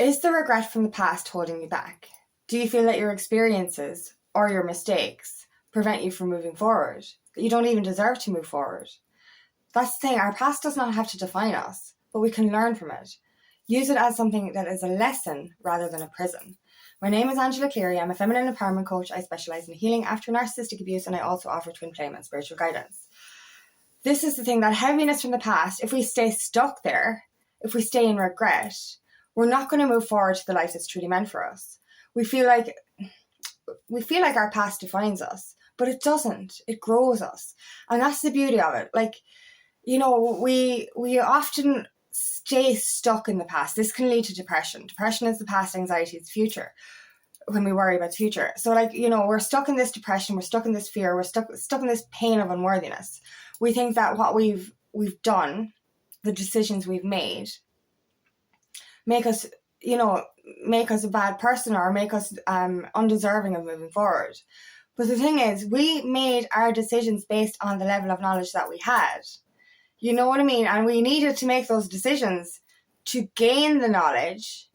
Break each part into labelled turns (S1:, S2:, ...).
S1: Is the regret from the past holding you back? Do you feel that your experiences or your mistakes prevent you from moving forward? That you don't even deserve to move forward? That's the thing, our past does not have to define us, but we can learn from it. Use it as something that is a lesson rather than a prison. My name is Angela Cleary. I'm a feminine empowerment coach. I specialise in healing after narcissistic abuse, and I also offer twin flame and spiritual guidance. This is the thing, that heaviness from the past, if we stay stuck there, if we stay in regret, we're not going to move forward to the life that's truly meant for us. We feel like our past defines us, but it doesn't. It grows us. And that's the beauty of it. Like, you know, we often stay stuck in the past. This can lead to depression. Depression is the past, anxiety is the future, when we worry about the future. So, like, you know, we're stuck in this depression, we're stuck in this fear, we're stuck in this pain of unworthiness. We think that what we've done, the decisions we've made, make us a bad person or make us undeserving of moving forward. But the thing is, we made our decisions based on the level of knowledge that we had. You know what I mean? And we needed to make those decisions to gain the knowledge,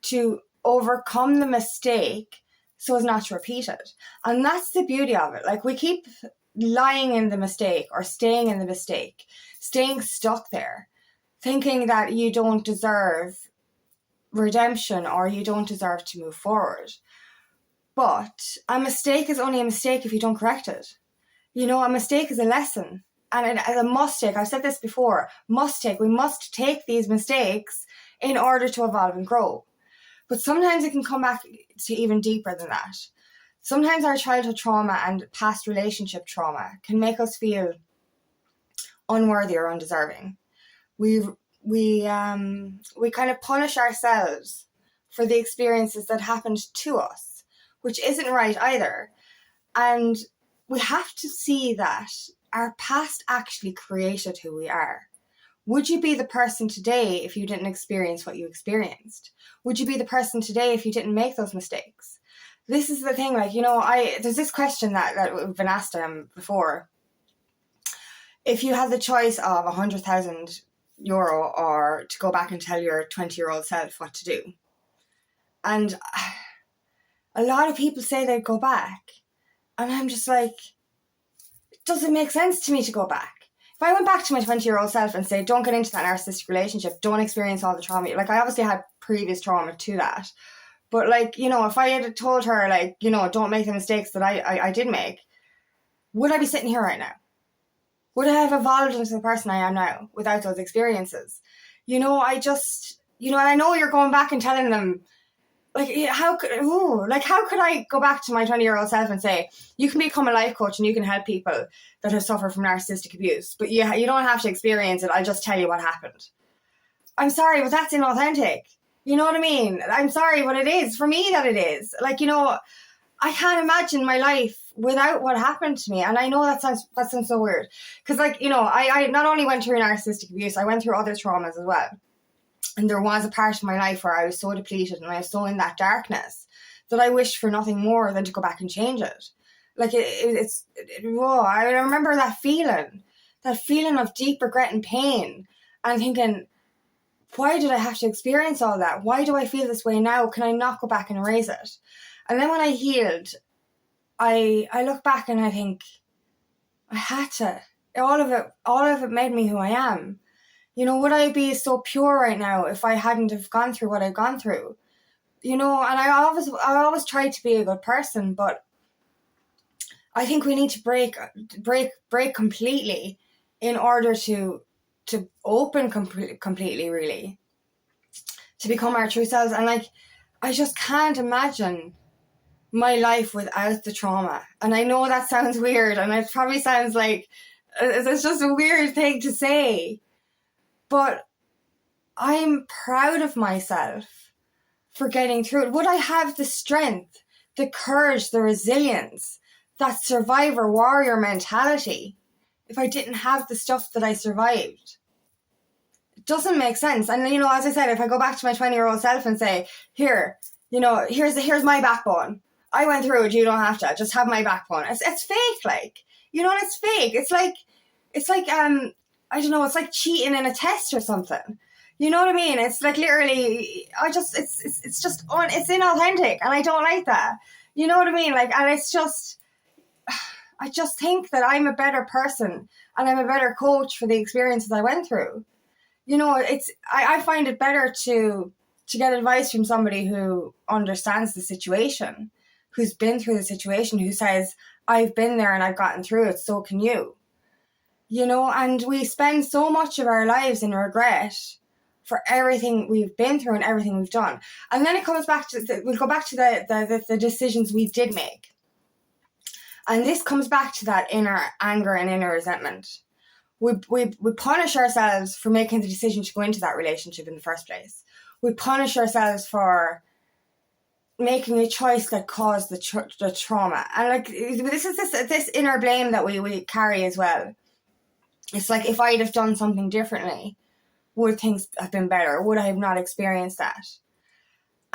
S1: to overcome the mistake so as not to repeat it. And that's the beauty of it. Like, we keep lying in the mistake or staying in the mistake, staying stuck there, thinking that you don't deserve redemption or you don't deserve to move forward. But a mistake is only a mistake if you don't correct it. You know, a mistake is a lesson. And as a must-take, I've said this before, we must take these mistakes in order to evolve and grow. But sometimes it can come back to even deeper than that. Sometimes our childhood trauma and past relationship trauma can make us feel unworthy or undeserving. We kind of punish ourselves for the experiences that happened to us, which isn't right either. And we have to see that our past actually created who we are. Would you be the person today if you didn't experience what you experienced? Would you be the person today if you didn't make those mistakes? This is the thing, like, you know, there's this question that we've been asked before. If you had the choice of €100,000 or to go back and tell your 20-year-old self what to do. And a lot of people say they'd go back. And I'm just like, it doesn't make sense to me to go back. If I went back to my 20-year-old self and say, don't get into that narcissistic relationship, don't experience all the trauma. Like, I obviously had previous trauma to that. But, like, you know, if I had told her, like, you know, don't make the mistakes that I did make, would I be sitting here right now? Would I have evolved into the person I am now without those experiences? You know, and I know you're going back and telling them, like, how could I go back to my 20-year-old self and say, you can become a life coach and you can help people that have suffered from narcissistic abuse, but you don't have to experience it. I'll just tell you what happened. I'm sorry, but that's inauthentic. You know what I mean? I'm sorry, but it is. For me, that it is. Like, you know, I can't imagine my life without what happened to me. And I know that sounds so weird. Because, like, you know, I not only went through narcissistic abuse, I went through other traumas as well. And there was a part of my life where I was so depleted and I was so in that darkness that I wished for nothing more than to go back and change it. Like, I remember that feeling of deep regret and pain, and thinking, why did I have to experience all that? Why do I feel this way now? Can I not go back and erase it? And then when I healed, I look back and I think, I had to. All of it made me who I am. You know, would I be so pure right now if I hadn't have gone through what I've gone through? You know, and I always try to be a good person, but I think we need to break completely in order to open completely, really, to become our true selves. And, like, I just can't imagine my life without the trauma. And I know that sounds weird, and it probably sounds like it's just a weird thing to say, but I'm proud of myself for getting through it. Would I have the strength, the courage, the resilience, that survivor warrior mentality if I didn't have the stuff that I survived? It doesn't make sense. And, you know, as I said, if I go back to my 20-year-old self and say, here, you know, here's my backbone. I went through it. You don't have to. Just have my backbone. It's fake, like, you know, it's fake. It's like I don't know. It's like cheating in a test or something. You know what I mean? It's like literally, it's just, it's inauthentic, and I don't like that. You know what I mean? Like, and it's just, I just think that I'm a better person and I'm a better coach for the experiences I went through. You know, I find it better to get advice from somebody who understands the situation, who's been through the situation, who says, I've been there and I've gotten through it, so can you. You know, and we spend so much of our lives in regret for everything we've been through and everything we've done. And then it comes back to, we'll go back to the decisions we did make. And this comes back to that inner anger and inner resentment. We punish ourselves for making the decision to go into that relationship in the first place. We punish ourselves for making a choice that caused the trauma. And like, this is this inner blame that we carry as well. It's like, if I'd have done something differently, would things have been better? Would I have not experienced that?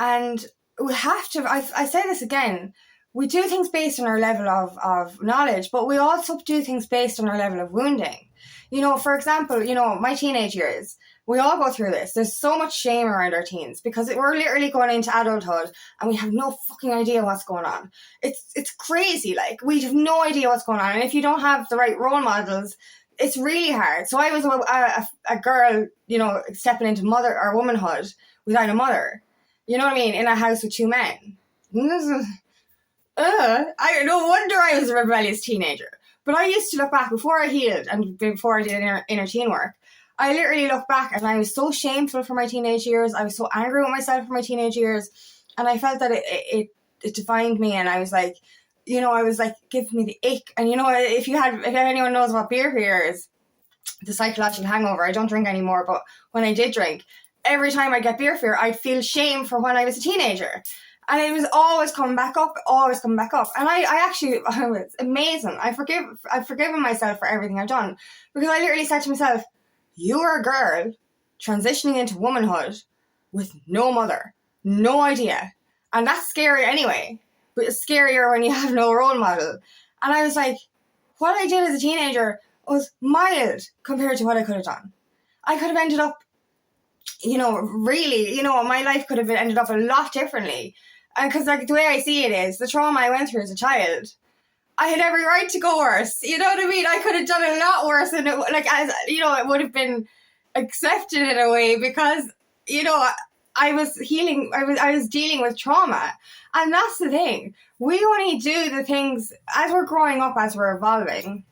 S1: And we have to, I say this again, we do things based on our level of knowledge, but we also do things based on our level of wounding. You know, for example, you know, my teenage years, we all go through this. There's so much shame around our teens because we're literally going into adulthood and we have no fucking idea what's going on. It's crazy. Like, we have no idea what's going on. And if you don't have the right role models, it's really hard. So I was a girl, you know, stepping into mother or womanhood without a mother. You know what I mean? In a house with two men. I no wonder I was a rebellious teenager. But I used to look back before I healed and before I did inner teen work. I literally look back and I was so shameful for my teenage years. I was so angry with myself for my teenage years, and I felt that it defined me. And I was like, you know, I was like, give me the ick. And you know, if anyone knows what beer fear is, the psychological hangover. I don't drink anymore, but when I did drink, every time I get beer fear, I'd feel shame for when I was a teenager. And it was always coming back up, always coming back up. And I was amazing. I've forgiven myself for everything I've done. Because I literally said to myself, you are a girl transitioning into womanhood with no mother, no idea. And that's scary anyway. But it's scarier when you have no role model. And I was like, what I did as a teenager was mild compared to what I could have done. I could have ended up, you know, really, you know, my life could have ended up a lot differently. And because, like, the way I see it is, the trauma I went through as a child, I had every right to go worse. You know what I mean? I could have done a lot worse, and it, like, as you know, it would have been accepted in a way because, you know, I was healing. I was dealing with trauma, and that's the thing. We only do the things as we're growing up, as we're evolving.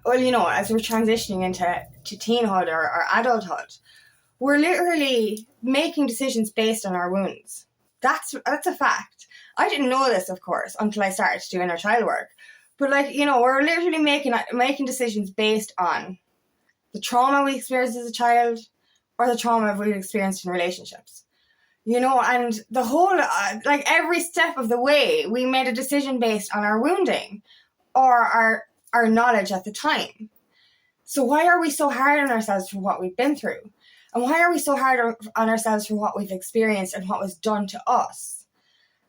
S1: Well, you know, as we're transitioning into teenhood or adulthood, we're literally making decisions based on our wounds. That's a fact. I didn't know this, of course, until I started to do inner child work. But, like, you know, we're literally making decisions based on the trauma we experienced as a child or the trauma we've experienced in relationships. You know, and the whole, like, every step of the way, we made a decision based on our wounding or our knowledge at the time. So why are we so hard on ourselves for what we've been through? And why are we so hard on ourselves for what we've experienced and what was done to us?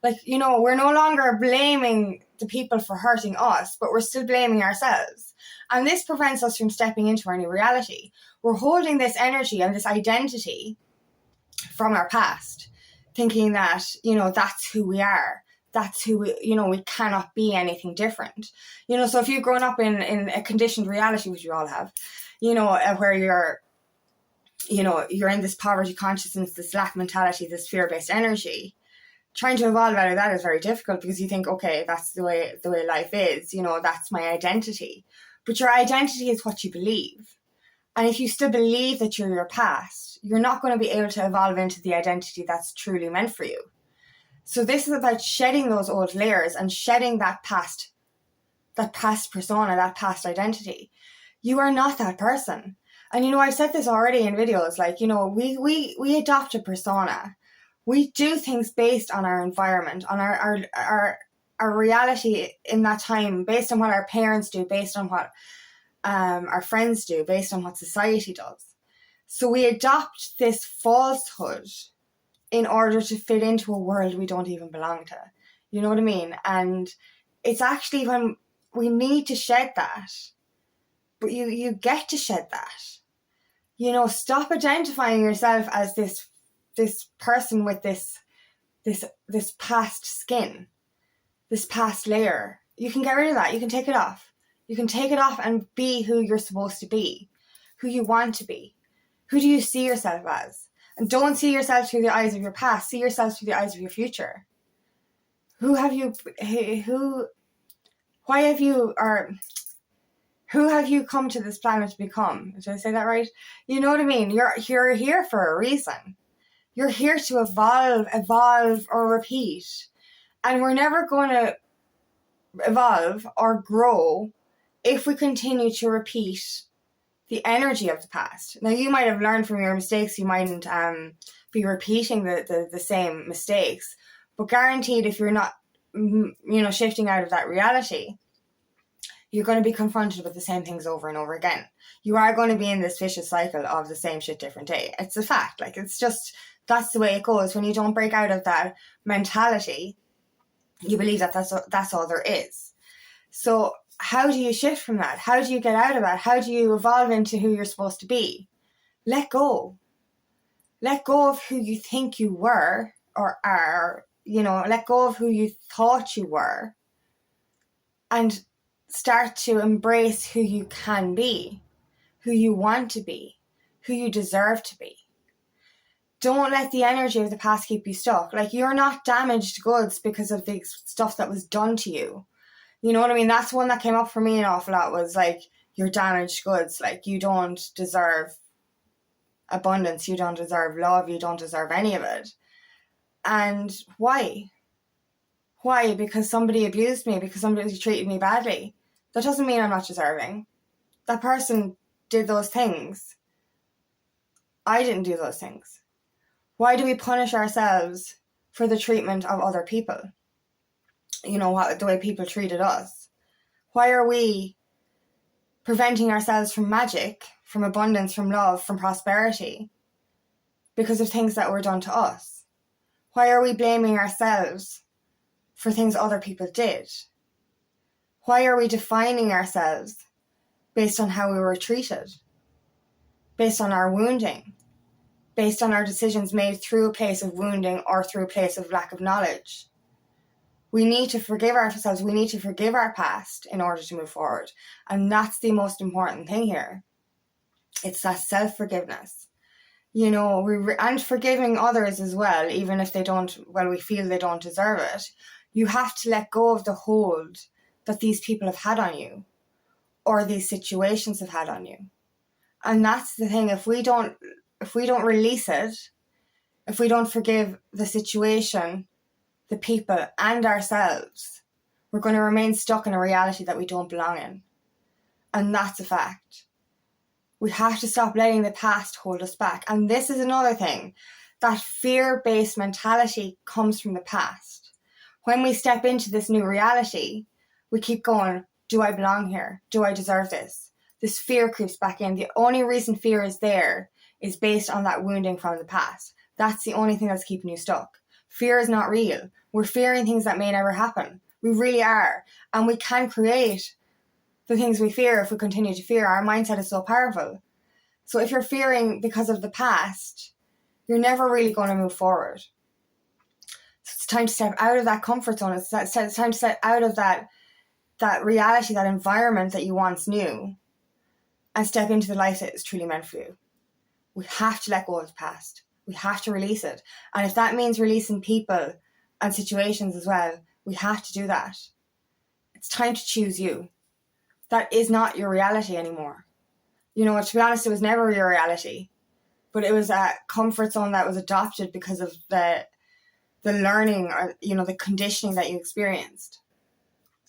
S1: Like, you know, we're no longer blaming the people for hurting us, but we're still blaming ourselves. And this prevents us from stepping into our new reality. We're holding this energy and this identity from our past, thinking that, you know, that's who we are. That's who we, you know, we cannot be anything different. You know, so if you've grown up in a conditioned reality, which we all have, you know, where you're in this poverty consciousness, this lack mentality, this fear-based energy, trying to evolve out of that is very difficult because you think, okay, that's the way life is, you know, that's my identity. But your identity is what you believe. And if you still believe that you're your past, you're not going to be able to evolve into the identity that's truly meant for you. So this is about shedding those old layers and shedding that past persona, that past identity. You are not that person. And, you know, I've said this already in videos, like, you know, we adopt a persona. We do things based on our environment, on our reality in that time, based on what our parents do, based on what our friends do, based on what society does. So we adopt this falsehood in order to fit into a world we don't even belong to. You know what I mean? And it's actually when we need to shed that. But you get to shed that. You know, stop identifying yourself as this person with this past skin, this past layer. You can get rid of that. You can take it off. You can take it off and be who you're supposed to be, who you want to be. Who do you see yourself as? And don't see yourself through the eyes of your past. See yourself through the eyes of your future. Who have you come to this planet to become? Did I say that right? You know what I mean? You're here for a reason. You're here to evolve or repeat. And we're never going to evolve or grow if we continue to repeat the energy of the past. Now, you might have learned from your mistakes. You mightn't be repeating the same mistakes. But guaranteed, if you're not, shifting out of that reality, you're going to be confronted with the same things over and over again. You are going to be in this vicious cycle of the same shit, different day. It's a fact. Like, it's just, that's the way it goes. When you don't break out of that mentality, you believe that that's all there is. So how do you shift from that? How do you get out of that? How do you evolve into who you're supposed to be? Let go. Let go of who you think you were or are. Let go of who you thought you were and start to embrace who you can be, who you want to be, who you deserve to be. Don't let the energy of the past keep you stuck. Like, you're not damaged goods because of the stuff that was done to you. You know what I mean? That's one that came up for me an awful lot, was like, you're damaged goods. Like, you don't deserve abundance. You don't deserve love. You don't deserve any of it. And why? Why? Because somebody abused me, because somebody treated me badly. That doesn't mean I'm not deserving. That person did those things. I didn't do those things. Why do we punish ourselves for the treatment of other people? The way people treated us. Why are we preventing ourselves from magic, from abundance, from love, from prosperity because of things that were done to us? Why are we blaming ourselves for things other people did? Why are we defining ourselves based on how we were treated? Based on our wounding? Based on our decisions made through a place of wounding or through a place of lack of knowledge? We need to forgive ourselves. We need to forgive our past in order to move forward. And that's the most important thing here. It's that self-forgiveness. And forgiving others as well, even if we feel they don't deserve it. You have to let go of the hold that these people have had on you or these situations have had on you. And that's the thing. If we don't release it, if we don't forgive the situation, the people, and ourselves, we're going to remain stuck in a reality that we don't belong in. And that's a fact. We have to stop letting the past hold us back. And this is another thing. That fear-based mentality comes from the past. When we step into this new reality, we keep going, do I belong here? Do I deserve this? This fear creeps back in. The only reason fear is there is based on that wounding from the past. That's the only thing that's keeping you stuck. Fear is not real. We're fearing things that may never happen. We really are. And we can create the things we fear if we continue to fear. Our mindset is so powerful. So if you're fearing because of the past, you're never really going to move forward. So it's time to step out of that comfort zone. It's time to step out of that reality, that environment that you once knew, and step into the life that is truly meant for you. We have to let go of the past. We have to release it. And if that means releasing people and situations as well, we have to do that. It's time to choose you. That is not your reality anymore. To be honest, it was never your reality. But it was a comfort zone that was adopted because of the learning or, the conditioning that you experienced.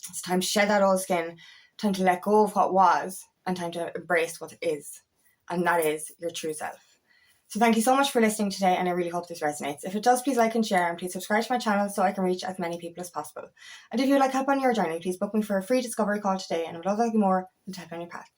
S1: It's time to shed that old skin, time to let go of what was, and time to embrace what is. And that is your true self. So thank you so much for listening today, and I really hope this resonates. If it does, please like and share, and please subscribe to my channel so I can reach as many people as possible. And if you'd like help on your journey, please book me for a free discovery call today, and I would love nothing more than to help on your path.